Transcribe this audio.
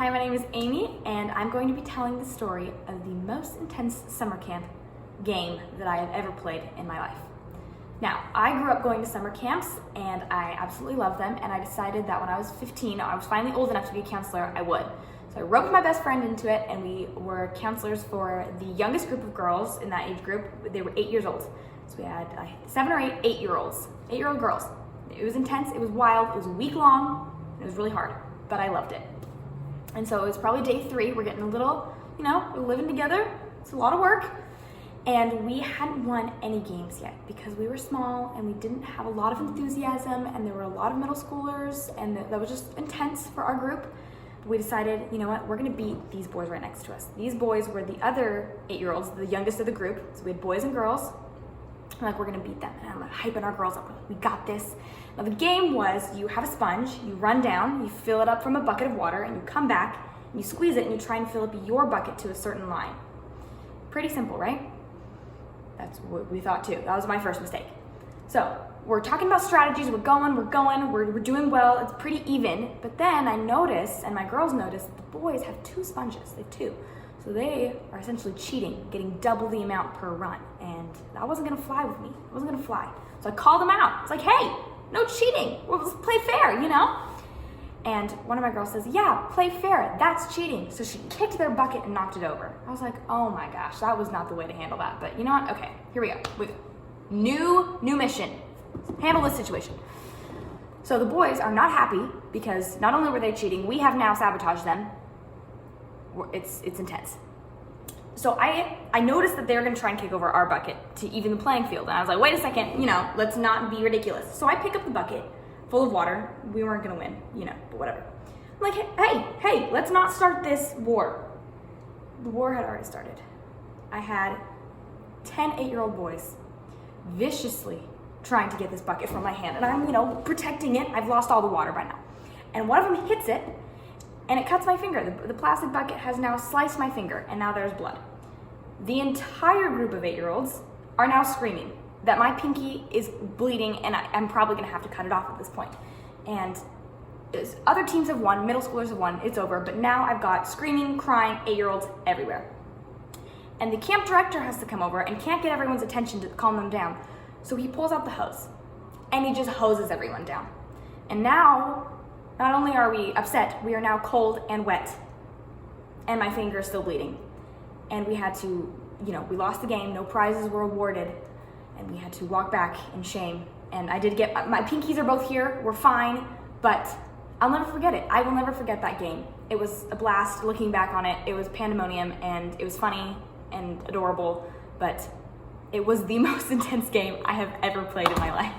Hi, my name is Amy, and I'm going to be telling the story of the most intense summer camp game that I have ever played in my life. Now, I grew up going to summer camps, and I absolutely loved them, and I decided that when I was 15, I was finally old enough to be a counselor, I would. So I roped my best friend into it, and we were counselors for the youngest group of girls in that age group. They were 8 years old. So we had 7 or 8 8-year-olds, 8-year-old girls. It was intense, it was wild, it was a week long, it was really hard, but I loved it. And so it was probably day 3. We're getting a little, we're living together. It's a lot of work. And we hadn't won any games yet because we were small and we didn't have a lot of enthusiasm, and there were a lot of middle schoolers, and that was just intense for our group. We decided, you know what, we're gonna beat these boys right next to us. These boys were the other 8-year-olds, the youngest of the group. So we had boys and girls. We're gonna beat them. And I'm like hyping our girls up. We got this. Now the game was, you have a sponge, you run down, you fill it up from a bucket of water, and you come back, and you squeeze it, and you try and fill up your bucket to a certain line. Pretty simple, right? That's what we thought too. That was my first mistake. So we're talking about strategies, we're doing well, it's pretty even. But then I noticed, and my girls noticed, that the boys have 2 sponges, they have 2. So they are essentially cheating, getting double the amount per run. And that wasn't gonna fly with me. It wasn't gonna fly. So I called them out. It's like, hey, no cheating. Well, let's play fair, And one of my girls says, yeah, play fair, that's cheating. So she kicked their bucket and knocked it over. I was like, oh my gosh, that was not the way to handle that. But you know what? Okay, here we go. New mission. Handle this situation. So the boys are not happy because not only were they cheating, we have now sabotaged them. It's intense. So I noticed that they were gonna try and kick over our bucket to even the playing field. And I was like, wait a second, let's not be ridiculous. So I pick up the bucket full of water. We weren't gonna win, but whatever. I'm like, hey, let's not start this war. The war had already started. I had 10 8-year-old boys viciously trying to get this bucket from my hand. And I'm, protecting it. I've lost all the water by now. And one of them hits it, and it cuts my finger. The plastic bucket has now sliced my finger, and now there's blood. The entire group of 8-year-olds are now screaming that my pinky is bleeding, and I'm probably gonna have to cut it off at this point. And other teams have won, middle schoolers have won, it's over, but now I've got screaming, crying 8-year-olds everywhere. And the camp director has to come over and can't get everyone's attention to calm them down. So he pulls out the hose, and he just hoses everyone down. And now, not only are we upset, we are now cold and wet, and my finger is still bleeding. And we had to, we lost the game, no prizes were awarded, and we had to walk back in shame. And I did get, my pinkies are both here, we're fine, but I'll never forget it. I will never forget that game. It was a blast looking back on it. It was pandemonium, and it was funny and adorable, but it was the most intense game I have ever played in my life.